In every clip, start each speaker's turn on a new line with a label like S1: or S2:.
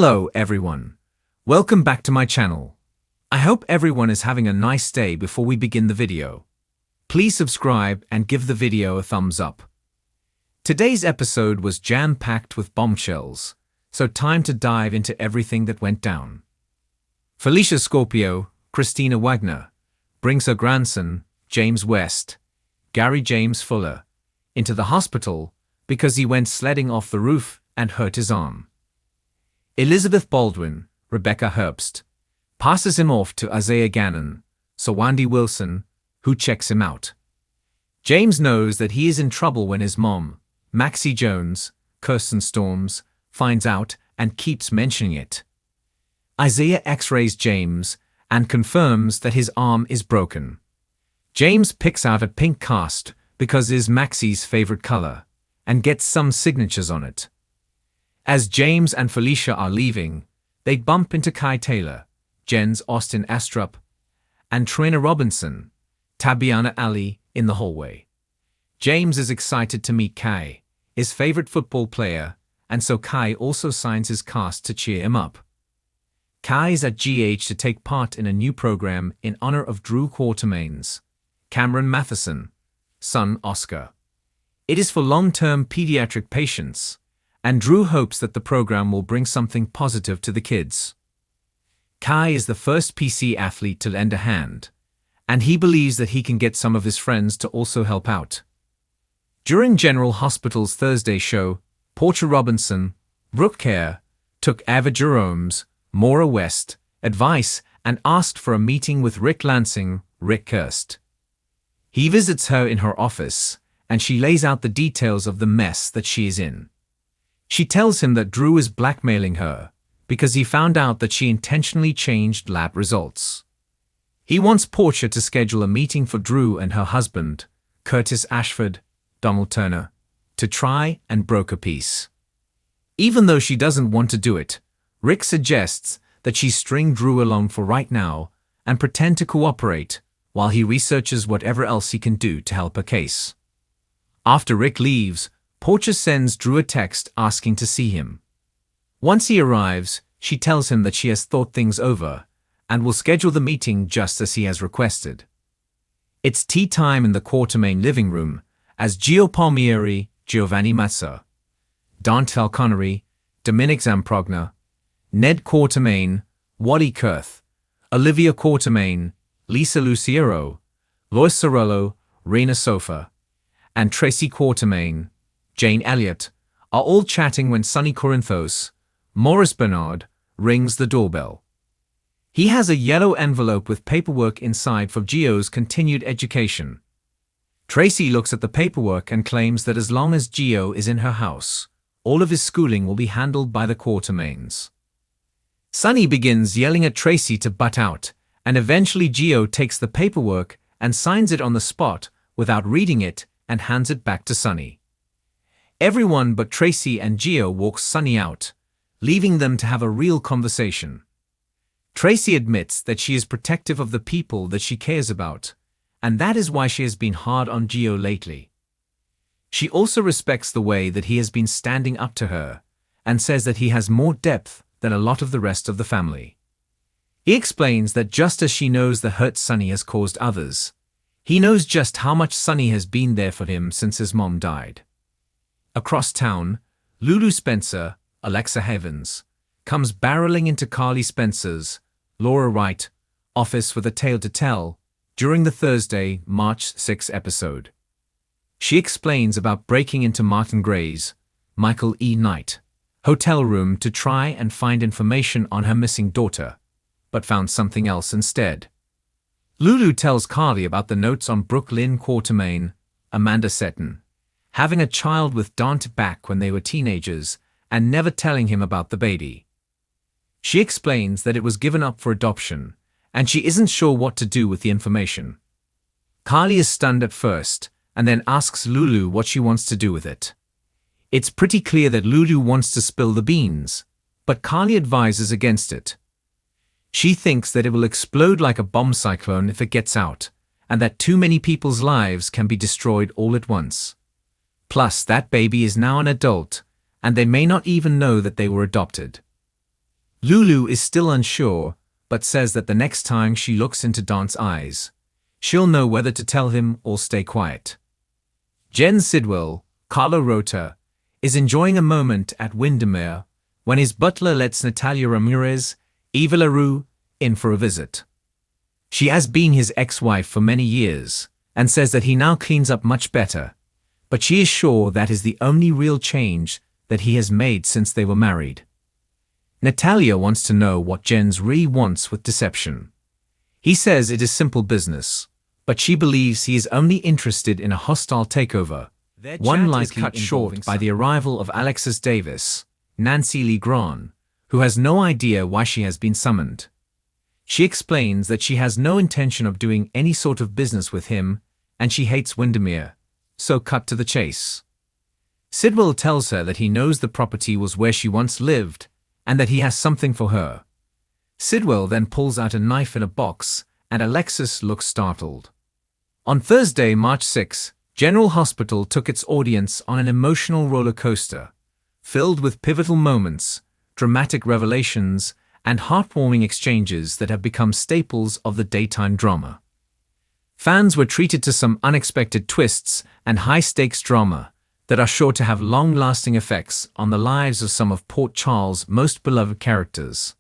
S1: Hello everyone. Welcome back to my channel. I hope everyone is having a nice day. Before we begin the video, please subscribe and give the video a thumbs up. Today's episode was jam-packed with bombshells, so time to dive into everything that went down. Felicia Scorpio, Christina Wagner, brings her grandson, James West, Gary James Fuller, into the hospital because he went sledding off the roof and hurt his arm. Elizabeth Baldwin, Rebecca Herbst, passes him off to Isaiah Gannon, Sawandi Wilson, who checks him out. James knows that he is in trouble when his mom, Maxie Jones, Kirsten Storms, finds out and keeps mentioning it. Isaiah x-rays James and confirms that his arm is broken. James picks out a pink cast because it is Maxie's favorite color and gets some signatures on it. As James and Felicia are leaving, they bump into Kai Taylor, Jen's Austin Astrup, and Trina Robinson, Tabiana Ali, in the hallway. James is excited to meet Kai, his favorite football player, and so Kai also signs his cast to cheer him up. Kai is at GH to take part in a new program in honor of Drew Quatermain's Cameron Matheson, son Oscar. It is for long-term pediatric patients, and Drew hopes that the program will bring something positive to the kids. Kai is the first PC athlete to lend a hand, and he believes that he can get some of his friends to also help out. During General Hospital's Thursday show, Portia Robinson, Brooke Kerr, took Ava Jerome's, Maura West, advice and asked for a meeting with Rick Lansing, Rick Kirst. He visits her in her office, and she lays out the details of the mess that she is in. She tells him that Drew is blackmailing her because he found out that she intentionally changed lab results. He wants Portia to schedule a meeting for Drew and her husband, Curtis Ashford, Donald Turner, to try and broker peace. Even though she doesn't want to do it, Rick suggests that she string Drew along for right now and pretend to cooperate while he researches whatever else he can do to help her case. After Rick leaves, Portia sends Drew a text asking to see him. Once he arrives, she tells him that she has thought things over and will schedule the meeting just as he has requested. It's tea time in the Quatermain living room as Gio Palmieri, Giovanni Mazza, Dante Falconeri, Dominic Zamprogna, Ned Quatermain, Wally Kurth, Olivia Quatermain, Lisa Luciero, Lois Sorello, Raina Sofa, and Tracy Quatermain, Jane Elliott, are all chatting when Sonny Corinthos, Morris Bernard, rings the doorbell. He has a yellow envelope with paperwork inside for Gio's continued education. Tracy looks at the paperwork and claims that as long as Gio is in her house, all of his schooling will be handled by the Quatermains. Sonny begins yelling at Tracy to butt out, and eventually Gio takes the paperwork and signs it on the spot without reading it and hands it back to Sonny. Everyone but Tracy and Gio walks Sonny out, leaving them to have a real conversation. Tracy admits that she is protective of the people that she cares about, and that is why she has been hard on Gio lately. She also respects the way that he has been standing up to her, and says that he has more depth than a lot of the rest of the family. He explains that just as she knows the hurt Sonny has caused others, he knows just how much Sonny has been there for him since his mom died. Across town, Lulu Spencer, Alexa Havens, comes barreling into Carly Spencer's, Laura Wright, office with a tale to tell during the Thursday, March 6 episode. She explains about breaking into Martin Gray's, Michael E. Knight, hotel room to try and find information on her missing daughter, but found something else instead. Lulu tells Carly about the notes on Brooke Lynn Quatermain, Amanda Seton, having a child with Dante back when they were teenagers and never telling him about the baby. She explains that it was given up for adoption, and she isn't sure what to do with the information. Carly is stunned at first, and then asks Lulu what she wants to do with it. It's pretty clear that Lulu wants to spill the beans, but Carly advises against it. She thinks that it will explode like a bomb cyclone if it gets out, and that too many people's lives can be destroyed all at once. Plus, that baby is now an adult, and they may not even know that they were adopted. Lulu is still unsure, but says that the next time she looks into Don's eyes, she'll know whether to tell him or stay quiet. Jen Sidwell, Carlo Rota, is enjoying a moment at Windermere when his butler lets Natalia Ramirez, Eva LaRue, in for a visit. She has been his ex-wife for many years and says that he now cleans up much better, but she is sure that is the only real change that he has made since they were married. Natalia wants to know what Jens really wants with deception. He says it is simple business, but she believes he is only interested in a hostile takeover, one likely cut short by the arrival of Alexis Davis, Nancy Lee Grahn, who has no idea why she has been summoned. She explains that she has no intention of doing any sort of business with him, and she hates Windermere, so cut to the chase. Sidwell tells her that he knows the property was where she once lived, and that he has something for her. Sidwell then pulls out a knife in a box, and Alexis looks startled. On Thursday, March 6, General Hospital took its audience on an emotional roller coaster, filled with pivotal moments, dramatic revelations, and heartwarming exchanges that have become staples of the daytime drama. Fans were treated to some unexpected twists and high-stakes drama that are sure to have long-lasting effects on the lives of some of Port Charles' most beloved characters.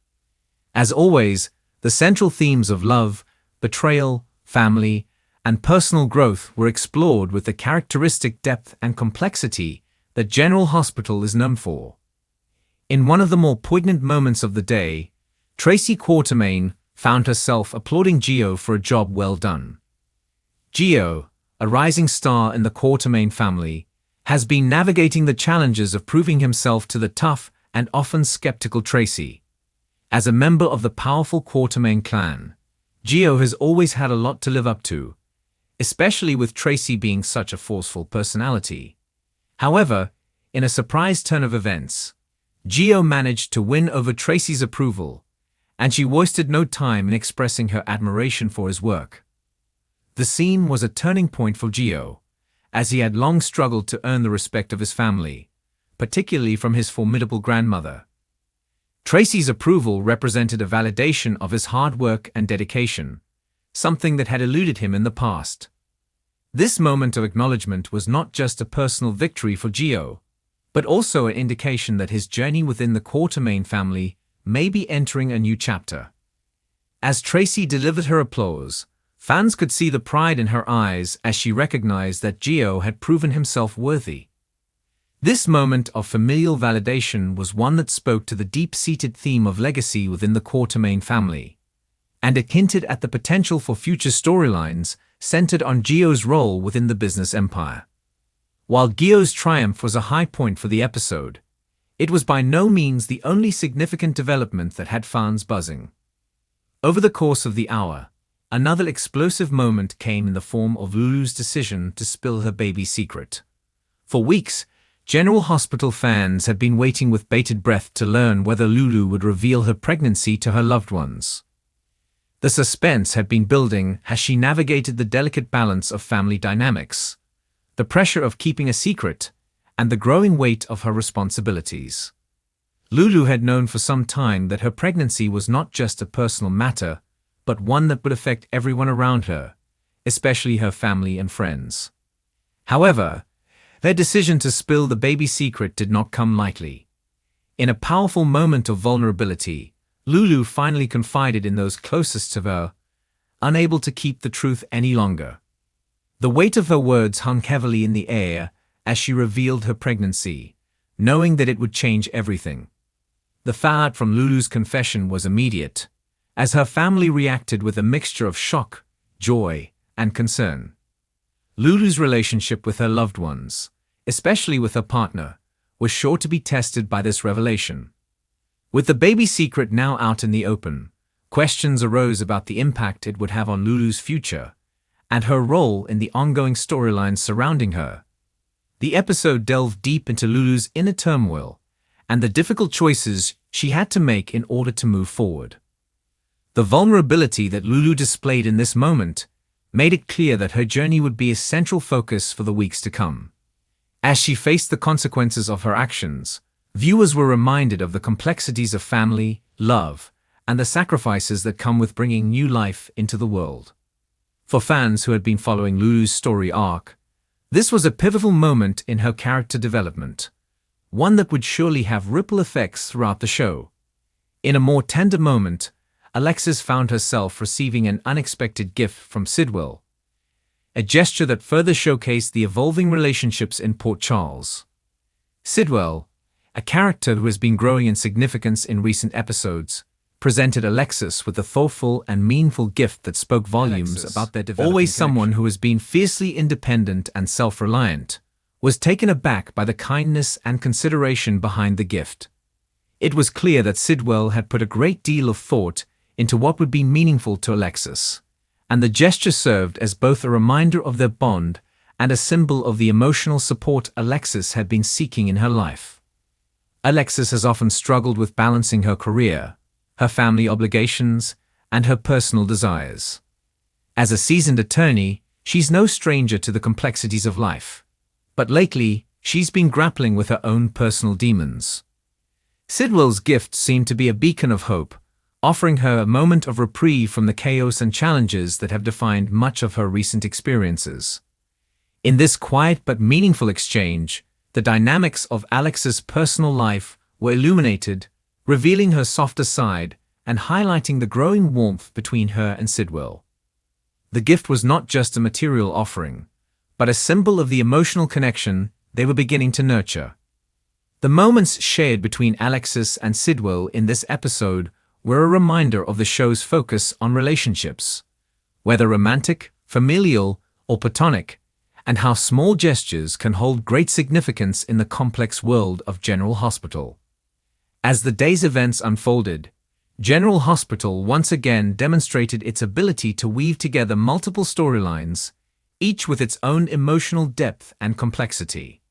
S1: As always, the central themes of love, betrayal, family, and personal growth were explored with the characteristic depth and complexity that General Hospital is known for. In one of the more poignant moments of the day, Tracy Quartermain found herself applauding Gio for a job well done. Gio, a rising star in the Quartermain family, has been navigating the challenges of proving himself to the tough and often skeptical Tracy. As a member of the powerful Quartermain clan, Gio has always had a lot to live up to, especially with Tracy being such a forceful personality. However, in a surprise turn of events, Gio managed to win over Tracy's approval, and she wasted no time in expressing her admiration for his work. The scene was a turning point for Gio, as he had long struggled to earn the respect of his family, particularly from his formidable grandmother. Tracy's approval represented a validation of his hard work and dedication, something that had eluded him in the past. This moment of acknowledgement was not just a personal victory for Gio, but also an indication that his journey within the Quartermain family may be entering a new chapter. As Tracy delivered her applause, fans could see the pride in her eyes as she recognized that Gio had proven himself worthy. This moment of familial validation was one that spoke to the deep-seated theme of legacy within the Quartermain family, and it hinted at the potential for future storylines centered on Gio's role within the business empire. While Gio's triumph was a high point for the episode, it was by no means the only significant development that had fans buzzing. Over the course of the hour, another explosive moment came in the form of Lulu's decision to spill her baby secret. For weeks, General Hospital fans had been waiting with bated breath to learn whether Lulu would reveal her pregnancy to her loved ones. The suspense had been building as she navigated the delicate balance of family dynamics, the pressure of keeping a secret, and the growing weight of her responsibilities. Lulu had known for some time that her pregnancy was not just a personal matter, but one that would affect everyone around her, especially her family and friends. However, their decision to spill the baby secret did not come lightly. In a powerful moment of vulnerability, Lulu finally confided in those closest to her, unable to keep the truth any longer. The weight of her words hung heavily in the air as she revealed her pregnancy, knowing that it would change everything. The fallout from Lulu's confession was immediate, as her family reacted with a mixture of shock, joy, and concern. Lulu's relationship with her loved ones, especially with her partner, was sure to be tested by this revelation. With the baby secret now out in the open, questions arose about the impact it would have on Lulu's future and her role in the ongoing storylines surrounding her. The episode delved deep into Lulu's inner turmoil and the difficult choices she had to make in order to move forward. The vulnerability that Lulu displayed in this moment made it clear that her journey would be a central focus for the weeks to come. As she faced the consequences of her actions, viewers were reminded of the complexities of family, love, and the sacrifices that come with bringing new life into the world. For fans who had been following Lulu's story arc, this was a pivotal moment in her character development, one that would surely have ripple effects throughout the show. In a more tender moment, Alexis found herself receiving an unexpected gift from Sidwell, a gesture that further showcased the evolving relationships in Port Charles. Sidwell, a character who has been growing in significance in recent episodes, presented Alexis with a thoughtful and meaningful gift that spoke volumes about their development. Always someone who has been fiercely independent and self-reliant, was taken aback by the kindness and consideration behind the gift. It was clear that Sidwell had put a great deal of thought into what would be meaningful to Alexis, and the gesture served as both a reminder of their bond and a symbol of the emotional support Alexis had been seeking in her life. Alexis has often struggled with balancing her career, her family obligations, and her personal desires. As a seasoned attorney, she's no stranger to the complexities of life. But lately, she's been grappling with her own personal demons. Sidwell's gift seemed to be a beacon of hope, offering her a moment of reprieve from the chaos and challenges that have defined much of her recent experiences. In this quiet but meaningful exchange, the dynamics of Alexis' personal life were illuminated, revealing her softer side and highlighting the growing warmth between her and Sidwell. The gift was not just a material offering, but a symbol of the emotional connection they were beginning to nurture. The moments shared between Alexis and Sidwell in this episode were a reminder of the show's focus on relationships, whether romantic, familial, or platonic, and how small gestures can hold great significance in the complex world of General Hospital. As the day's events unfolded, General Hospital once again demonstrated its ability to weave together multiple storylines, each with its own emotional depth and complexity.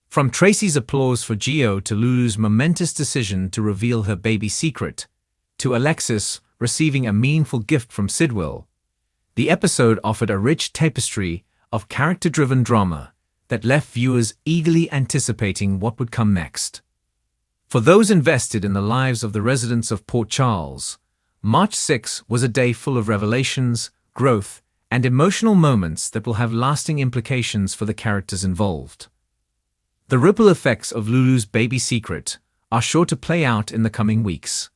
S1: From Tracy's applause for Gio to Lulu's momentous decision to reveal her baby secret, to Alexis receiving a meaningful gift from Sidwell, the episode offered a rich tapestry of character-driven drama that left viewers eagerly anticipating what would come next. For those invested in the lives of the residents of Port Charles, March 6 was a day full of revelations, growth, and emotional moments that will have lasting implications for the characters involved. The ripple effects of Lulu's baby secret are sure to play out in the coming weeks,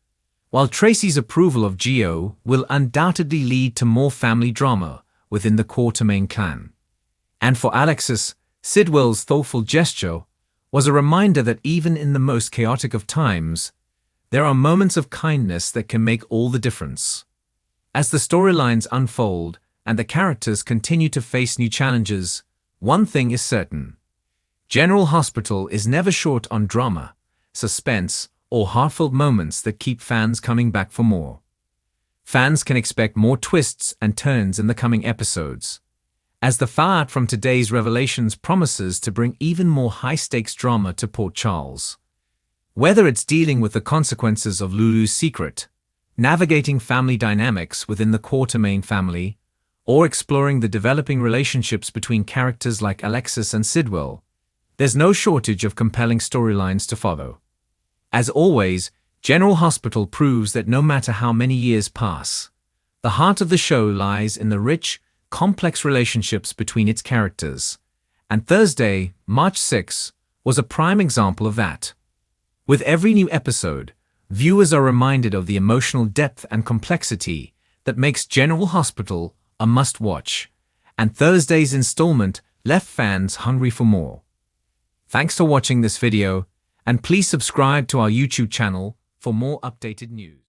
S1: while Tracy's approval of Gio will undoubtedly lead to more family drama within the Quatermain clan. And for Alexis, Sidwell's thoughtful gesture was a reminder that even in the most chaotic of times, there are moments of kindness that can make all the difference. As the storylines unfold and the characters continue to face new challenges, one thing is certain: General Hospital is never short on drama, suspense, or heartfelt moments that keep fans coming back for more. Fans can expect more twists and turns in the coming episodes, as the fallout from today's revelations promises to bring even more high-stakes drama to Port Charles. Whether it's dealing with the consequences of Lulu's secret, navigating family dynamics within the Quatermain family, or exploring the developing relationships between characters like Alexis and Sidwell, there's no shortage of compelling storylines to follow. As always, General Hospital proves that no matter how many years pass, the heart of the show lies in the rich, complex relationships between its characters, and Thursday, March 6, was a prime example of that. With every new episode, viewers are reminded of the emotional depth and complexity that makes General Hospital a must-watch, and Thursday's installment left fans hungry for more. Thanks for watching this video, and please subscribe to our YouTube channel for more updated news.